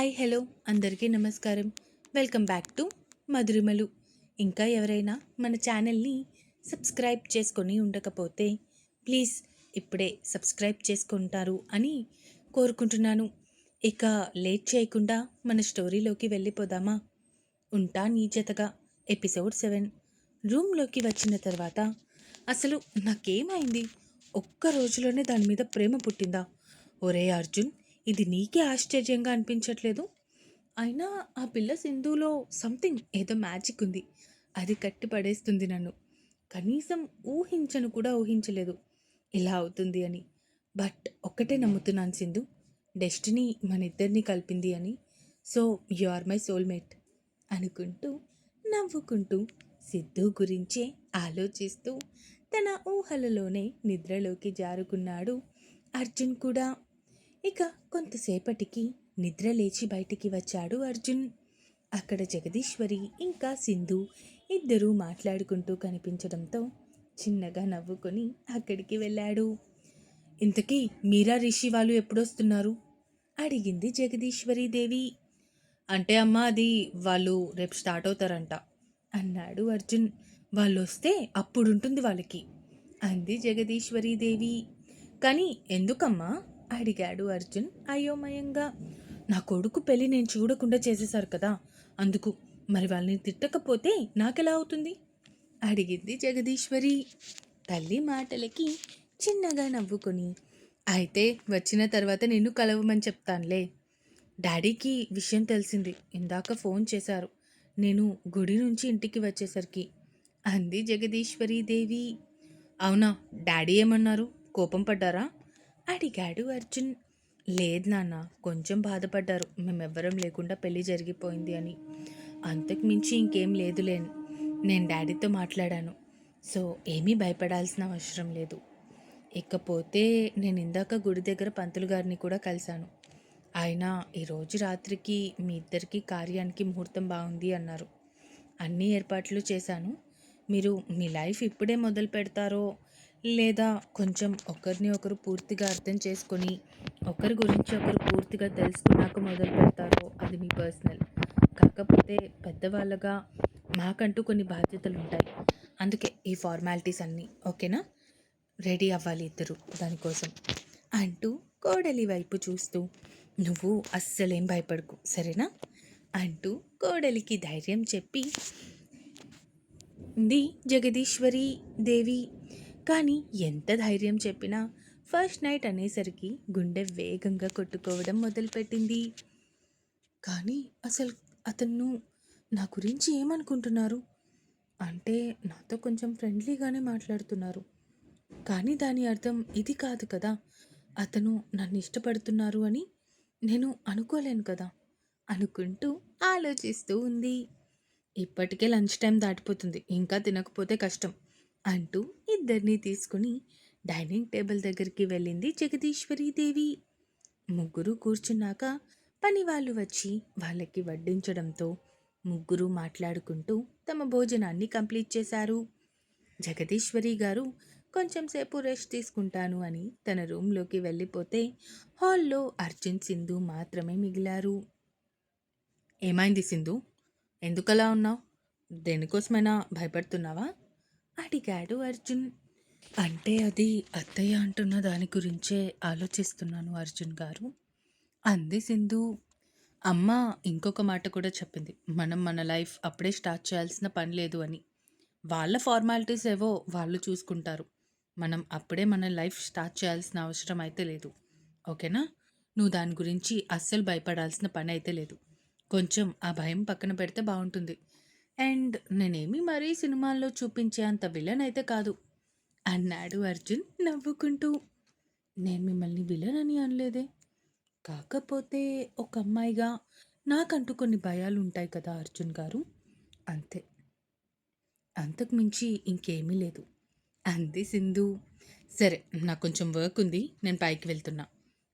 Hi hello అందరికీ నమస్కారం. Welcome back to Madhurimalu. ఇంకా ఎవరైనా మన ఛానల్ని సబ్స్క్రైబ్ చేసుకొని ఉండకపోతే ప్లీజ్ ఇప్పుడే సబ్స్క్రైబ్ చేసుకుంటారు అని కోరుకుంటున్నాను. ఇక లేట్ చేయకుండా మన స్టోరీలోకి వెళ్ళిపోదామా? ఉంటా నీ జతగా ఎపిసోడ్ 7. రూమ్లోకి వచ్చిన తర్వాత అసలు నాకేమైంది? ఒక్క రోజులోనే దాని మీద ప్రేమ పుట్టిందా? ఒరే అర్జున్, ఇది నీకే ఆశ్చర్యంగా అనిపించట్లేదు? అయినా ఆ పిల్ల సింధులో సంథింగ్ ఏదో మ్యాజిక్ ఉంది. అది కట్టి పడేస్తుంది నన్ను. కనీసం ఊహించను కూడా ఊహించలేదు ఇలా అవుతుంది అని. బట్ ఒక్కటే నమ్ముతున్నాను సింధు, డెస్టినీ మన ఇద్దరిని కలిపింది అని. So you are my soulmate అనుకుంటూ నవ్వుకుంటూ సిద్ధు గురించే ఆలోచిస్తూ తన ఊహలలోనే నిద్రలోకి జారుకున్నాడు అర్జున్ కూడా. ఇక కొంతసేపటికి నిద్ర లేచి బయటికి వచ్చాడు అర్జున్. అక్కడ జగదీశ్వరి ఇంకా సింధు ఇద్దరూ మాట్లాడుకుంటూ కనిపించడంతో చిన్నగా నవ్వుకొని అక్కడికి వెళ్ళాడు. ఇంతకీ మీరా రిషి వాళ్ళు ఎప్పుడొస్తున్నారు అడిగింది జగదీశ్వరి దేవి. అంటే అమ్మ, అది వాళ్ళు రేపు స్టార్ట్ అవుతారంట అన్నాడు అర్జున్. వాళ్ళు వస్తే అప్పుడుంటుంది వాళ్ళకి అంది జగదీశ్వరి దేవి. కానీ ఎందుకమ్మా అడిగాడు అర్జున్ అయోమయంగా. నా కొడుకు పెళ్ళి నేను చూడకుండా చేసేశారు కదా, అందుకు. మరి వాళ్ళని తిట్టకపోతే నాకెలా అవుతుంది అడిగింది జగదీశ్వరి. తల్లి మాటలకి చిన్నగా నవ్వుకొని, అయితే వచ్చిన తర్వాత నిన్ను కలవమని చెప్తానులే. డాడీకి విషయం తెలిసింది, ఇందాక ఫోన్ చేశారు నేను గుడి నుంచి ఇంటికి వచ్చేసరికి అంది జగదీశ్వరి దేవి. అవునా, డాడీ ఏమన్నారు? కోపం పడ్డారా అడిగాడు అర్జున్. లేదు నాన్న, కొంచెం బాధపడ్డారు మేమెవ్వరం లేకుండా పెళ్ళి జరిగిపోయింది అని. అంతకు మించి ఇంకేం లేదులే. నేను డాడీతో మాట్లాడాను, సో ఏమీ భయపడాల్సిన అవసరం లేదు. ఇకపోతే నేను ఇందాక గుడి దగ్గర పంతులు గారిని కూడా కలిశాను. ఆయన ఈరోజు రాత్రికి మీ ఇద్దరికి కార్యానికి ముహూర్తం బాగుంది అన్నారు. అన్ని ఏర్పాట్లు చేశాను. మీరు మీ లైఫ్ ఇప్పుడే మొదలు పెడతారో, లేదా కొంచెం ఒకరిని ఒకరు పూర్తిగా అర్థం చేసుకొని ఒకరి గురించి ఒకరు పూర్తిగా తెలుసుకున్నాక మొదలు పెడతారో అది మీ పర్సనల్. కాకపోతే పెద్దవాళ్ళగా మాకంటూ కొన్ని బాధ్యతలు ఉంటాయి, అందుకే ఈ ఫార్మాలిటీస్ అన్నీ. ఓకేనా? రెడీ అవ్వాలి ఇద్దరు దానికోసం అంటూ కోడలి వైపు చూస్తూ, నువ్వు అస్సలేం భయపడకు సరేనా అంటూ కోడలికి ధైర్యం చెప్పి ఉంది జగదీశ్వరి దేవి. కానీ ఎంత ధైర్యం చెప్పినా ఫస్ట్ నైట్ అనేసరికి గుండె వేగంగా కొట్టుకోవడం మొదలుపెట్టింది. కానీ అసలు అతను నా గురించి ఏమనుకుంటున్నారు? అంటే నాతో కొంచెం ఫ్రెండ్లీగానే మాట్లాడుతున్నారు, కానీ దాని అర్థం ఇది కాదు కదా. అతను నన్ను ఇష్టపడుతున్నారు అని నేను అనుకోలేను కదా అనుకుంటూ ఆలోచిస్తూ ఉంది. ఇప్పటికే లంచ్ టైం దాటిపోతుంది, ఇంకా తినకపోతే కష్టం అంటూ ఇద్దరినీ తీసుకుని డైనింగ్ టేబుల్ దగ్గరికి వెళ్ళింది జగదీశ్వరి దేవి. ముగ్గురు కూర్చున్నాక పని వాళ్ళు వచ్చి వాళ్ళకి వడ్డించడంతో ముగ్గురు మాట్లాడుకుంటూ తమ భోజనాన్ని కంప్లీట్ చేశారు. జగదీశ్వరి గారు కొంచెం సేపు రెస్ట్ తీసుకుంటాను అని తన రూమ్లోకి వెళ్ళిపోతే హాల్లో అర్జున్ సింధు మాత్రమే మిగిలారు. ఏమైంది సింధు, ఎందుకలా ఉన్నావు? దేనికోసమైనా భయపడుతున్నావా అడిగాడు అర్జున్. అంటే అది అత్తయ్య అంటున్న దాని గురించే ఆలోచిస్తున్నాను అర్జున్ గారు అంది సింధు. అమ్మ ఇంకొక మాట కూడా చెప్పింది, మనం మన లైఫ్ అప్పుడే స్టార్ట్ చేయాల్సిన పని లేదు అని. వాళ్ళ ఫార్మాలిటీస్ ఏవో వాళ్ళు చూసుకుంటారు, మనం అప్పుడే మన లైఫ్ స్టార్ట్ చేయాల్సిన అవసరం అయితే లేదు. ఓకేనా? నువ్వు దాని గురించి అస్సలు భయపడాల్సిన పని అయితే లేదు. కొంచెం ఆ భయం పక్కన పెడితే బాగుంటుంది. అండ్ నేనేమి మరీ సినిమాల్లో చూపించే అంత విలన్ అయితే కాదు అన్నాడు అర్జున్ నవ్వుకుంటూ. నేను మిమ్మల్ని విలన్ అని అనలేదే. కాకపోతే ఒక అమ్మాయిగా నాకంటూ కొన్ని భయాలు ఉంటాయి కదా అర్జున్ గారు, అంతే. అంతకు మించి ఇంకేమీ లేదు అంది సింధు. సరే, నాకు కొంచెం వర్క్ ఉంది, నేను పైకి వెళ్తున్నా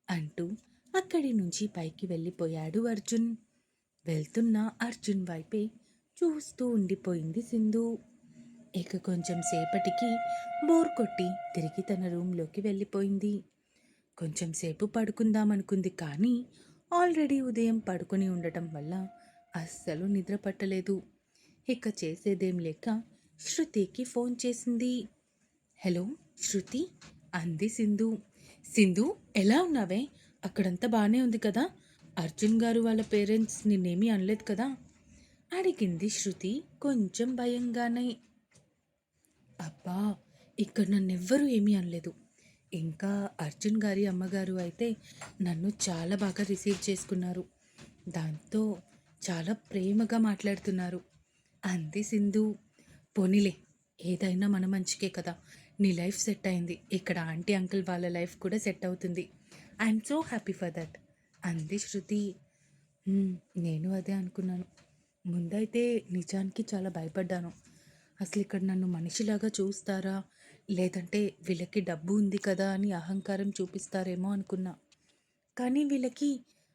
అంటూ అక్కడి నుంచి పైకి వెళ్ళిపోయాడు అర్జున్. వెళ్తున్న అర్జున్ వైపే చూస్తూ ఉండిపోయింది సింధు. ఇక కొంచెం సేపటికి బోర్ కొట్టి తిరిగి తన రూమ్లోకి వెళ్ళిపోయింది. కొంచెం సేపు పడుకుందామనుకుంది, కానీ ఆల్రెడీ ఉదయం పడుకొని ఉండటం వల్ల అస్సలు నిద్ర పట్టలేదు. ఇక చేసేదేం లేక శృతికి ఫోన్ చేసింది. హలో శృతి, అంది సింధు. సింధు, ఎలా ఉన్నావే? అక్కడంతా బాగానే ఉంది కదా? అర్జున్ గారు వాళ్ళ పేరెంట్స్ నిన్నేమీ అనలేదు కదా? అడిగింది శృతి కొంచెం భయంగానే. అబ్బా, ఇక్కడ నన్నెవ్వరూ ఏమీ అనలేదు. ఇంకా అర్జున్ గారి అమ్మగారు అయితే నన్ను చాలా బాగా రిసీవ్ చేసుకున్నారు. దాంతో చాలా ప్రేమగా మాట్లాడుతున్నారు, అంది సింధు. పోనీలే, ఏదైనా మన మంచికే కదా. నీ లైఫ్ సెట్ అయింది, ఇక్కడ ఆంటీ అంకుల్ వాళ్ళ లైఫ్ కూడా సెట్ అవుతుంది. I'm so happy for that, అంది శృతి. నేను అదే అనుకున్నాను. ముందైతే నిజానికి చాలా భయపడ్డాను. అసలు ఇక్కడ నన్ను మనిషిలాగా చూస్తారా, లేదంటే వీళ్ళకి డబ్బు ఉంది కదా అని అహంకారం చూపిస్తారేమో అనుకున్నా. కానీ వీళ్ళకి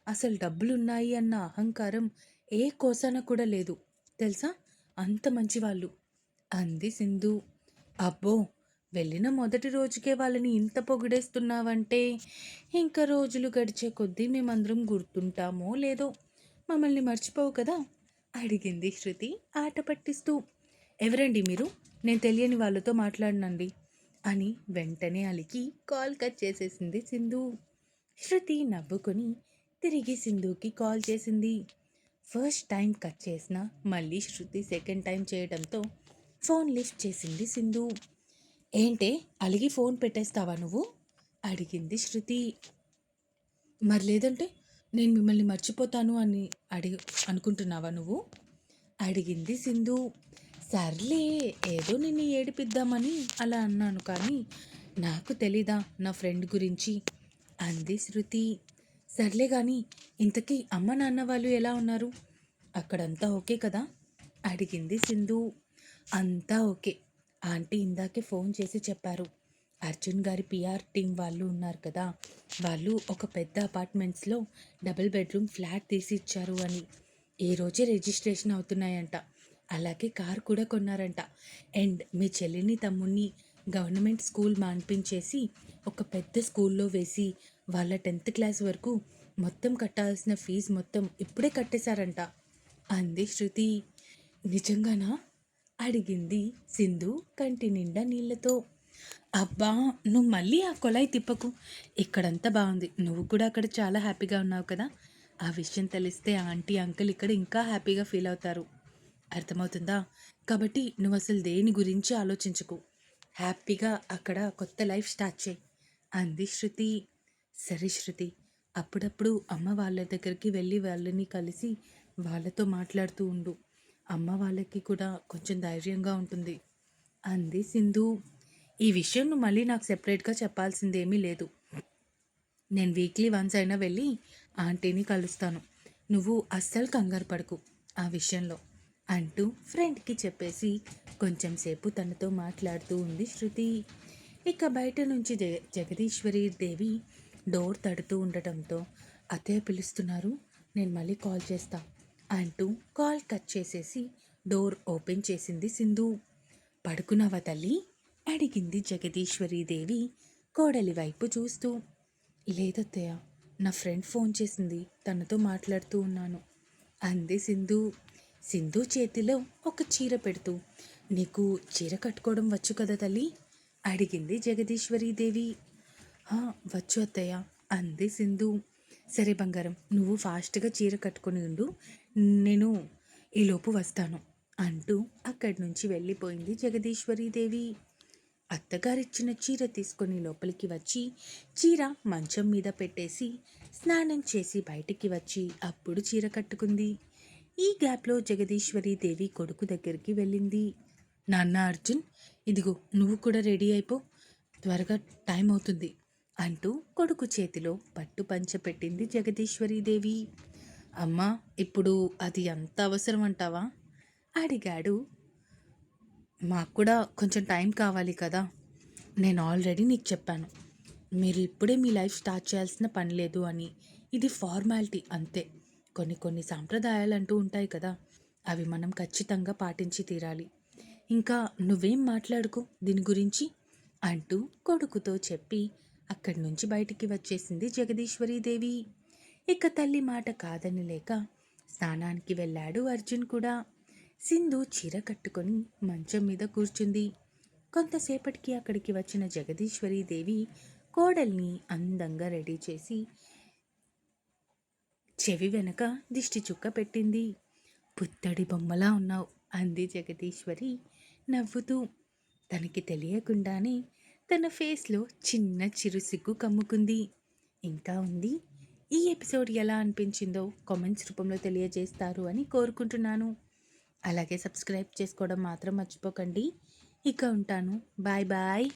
అసలు డబ్బులున్నాయి అన్న అహంకారం ఏ కోసాన కూడా లేదు తెలుసా. అంత మంచివాళ్ళు, అంది సింధు. అబ్బో, వెళ్ళిన మొదటి రోజుకే వాళ్ళని ఇంత పొగిడేస్తున్నావంటే ఇంకా రోజులు గడిచే కొద్దీ మేమందరం గుర్తుంటామో లేదో. మమ్మల్ని మర్చిపోవు కదా, అడిగింది శృతి ఆట పట్టిస్తూ. ఎవరండి మీరు? నేను తెలియని వాళ్ళతో మాట్లాడనండి, అని వెంటనే అలికి కాల్ కట్ చేసేసింది సింధు. శృతి నవ్వుకొని తిరిగి సింధుకి కాల్ చేసింది. ఫస్ట్ టైం కట్ చేసిన మళ్ళీ శృతి సెకండ్ టైం చేయడంతో ఫోన్ లిఫ్ట్ చేసింది సింధు. ఏంటే, అలిగి ఫోన్ పెట్టేస్తావా నువ్వు, అడిగింది శృతి. మరి లేదంటే నేను మిమ్మల్ని మర్చిపోతాను అని అనుకుంటున్నావా నువ్వు, అడిగింది సింధు. సర్లే, ఏదో నిన్ను ఏడిపిద్దామని అలా అన్నాను, కానీ నాకు తెలీదా నా ఫ్రెండ్ గురించి, అంది శృతి. సర్లే కానీ ఇంతకీ అమ్మ నాన్న వాళ్ళు ఎలా ఉన్నారు? అక్కడంతా ఓకే కదా, అడిగింది సింధు. అంతా ఓకే. ఆంటీ ఇందాకే ఫోన్ చేసి చెప్పారు. అర్జున్ గారి పిఆర్ టీం వాళ్ళు ఉన్నారు కదా, వాళ్ళు ఒక పెద్ద అపార్ట్మెంట్స్లో డబుల్ బెడ్రూమ్ ఫ్లాట్ తీసి ఇచ్చారు అని. ఈ రోజే రిజిస్ట్రేషన్ అవుతున్నాయంట. అలాగే కార్ కూడా కొన్నారంట. అండ్ మీ చెల్లిని తమ్ముడిని గవర్నమెంట్ స్కూల్ మాన్పించేసి ఒక పెద్ద స్కూల్లో వేసి వాళ్ళ 10th క్లాస్ వరకు మొత్తం కట్టాల్సిన ఫీజు మొత్తం ఇప్పుడే కట్టేశారంట, అంది శృతి. నిజంగానా, అడిగింది సింధు కంటి నిండా నీళ్లతో. అబ్బా, నువ్వు మళ్ళీ ఆ కొలాయి తిప్పకు. ఇక్కడంతా బాగుంది, నువ్వు కూడా అక్కడ చాలా హ్యాపీగా ఉన్నావు కదా. ఆ విషయం తెలిస్తే ఆంటీ అంకుల్ ఇక్కడ ఇంకా హ్యాపీగా ఫీల్ అవుతారు, అర్థమవుతుందా? కాబట్టి నువ్వు అసలు దేని గురించి ఆలోచించకు, హ్యాపీగా అక్కడ కొత్త లైఫ్ స్టార్ట్ చేయి, అంది శృతి. సరే శృతి, అప్పుడప్పుడు అమ్మ వాళ్ళ దగ్గరికి వెళ్ళి వాళ్ళని కలిసి వాళ్ళతో మాట్లాడుతూ ఉండు. అమ్మ వాళ్ళకి కూడా కొంచెం ధైర్యంగా ఉంటుంది, అంది సింధు. ఈ విషయం నువ్వు మళ్ళీ నాకు సెపరేట్గా చెప్పాల్సిందేమీ లేదు. నేను వీక్లీ వన్స్ అయినా వెళ్ళి ఆంటీని కలుస్తాను. నువ్వు అస్సలు కంగారు పడకు ఆ విషయంలో, అంటూ ఫ్రెండ్కి చెప్పేసి కొంచెం సేపు తనతో మాట్లాడుతూ ఉంది శృతి. ఇక బయట నుంచి జగదీశ్వరి దేవి డోర్ తడుతూ ఉండటంతో అత్తయ్య పిలుస్తున్నారు, నేను మళ్ళీ కాల్ చేస్తా, అంటూ కాల్ కట్ చేసేసి డోర్ ఓపెన్ చేసింది సింధు. పడుకున్నావా తల్లి, అడిగింది జగదీశ్వరీదేవి కోడలి వైపు చూస్తూ. లేదత్తయ్య, నా ఫ్రెండ్ ఫోన్ చేసింది, తనతో మాట్లాడుతూ ఉన్నాను, అంది సింధు. సింధు చేతిలో ఒక చీర పెడుతూ, నీకు చీర కట్టుకోవడం వచ్చు కదా తల్లి, అడిగింది జగదీశ్వరీదేవి. వచ్చు అత్తయ్య, అంది సింధు. సరే బంగారం, నువ్వు ఫాస్ట్గా చీర కట్టుకొని ఉండు, నేను ఈలోపు వస్తాను, అంటూ అక్కడి నుంచి వెళ్ళిపోయింది జగదీశ్వరీదేవి. అత్తగారిచ్చిన చీర తీసుకొని లోపలికి వచ్చి చీర మంచం మీద పెట్టేసి స్నానం చేసి బయటికి వచ్చి అప్పుడు చీర కట్టుకుంది. ఈ గ్యాప్లో జగదీశ్వరీదేవి కొడుకు దగ్గరికి వెళ్ళింది. నాన్న అర్జున్, ఇదిగో నువ్వు కూడా రెడీ అయిపో, త్వరగా టైం అవుతుంది, అంటూ కొడుకు చేతిలో పట్టు పంచ పెట్టింది జగదీశ్వరీదేవి. అమ్మా, ఇప్పుడు అది అంత అవసరం అంటావా, అడిగాడు. మాకు కూడా కొంచెం టైం కావాలి కదా. నేను ఆల్రెడీ నీకు చెప్పాను, మీరు ఇప్పుడే మీ లైఫ్ స్టార్ట్ చేయాల్సిన పని లేదు అని. ఇది ఫార్మాలిటీ అంతే. కొన్ని కొన్ని సాంప్రదాయాలు అంటూ ఉంటాయి కదా, అవి మనం ఖచ్చితంగా పాటించి తీరాలి. ఇంకా నువ్వేం మాట్లాడుకో దీని గురించి, అంటూ కొడుకుతో చెప్పి అక్కడి నుంచి బయటికి వచ్చేసింది జగదీశ్వరీదేవి. ఇక తల్లి మాట కాదని లేక స్నానానికి వెళ్ళాడు అర్జున్ కూడా. సింధు చీర కట్టుకొని మంచం మీద కూర్చుంది. కొంతసేపటికి అక్కడికి వచ్చిన జగదీశ్వరి దేవి కోడల్ని అందంగా రెడీ చేసి చెవి వెనక దిష్టి చుక్క పెట్టింది. పుత్తడి బొమ్మలా ఉన్నావు అంది జగదీశ్వరి నవ్వుతూ. తనకి తెలియకుండానే తన ఫేస్లో చిన్న చిరుసిగ్గు కమ్ముకుంది. ఇంకా ఉంది. ఈ ఎపిసోడ్ ఎలా అనిపించిందో కామెంట్స్ రూపంలో తెలియజేస్తారు అని కోరుకుంటున్నాను. అలాగే సబ్స్క్రైబ్ చేసుకోవడం మాత్రం మర్చిపోకండి. ఇక ఉంటాను. Bye bye.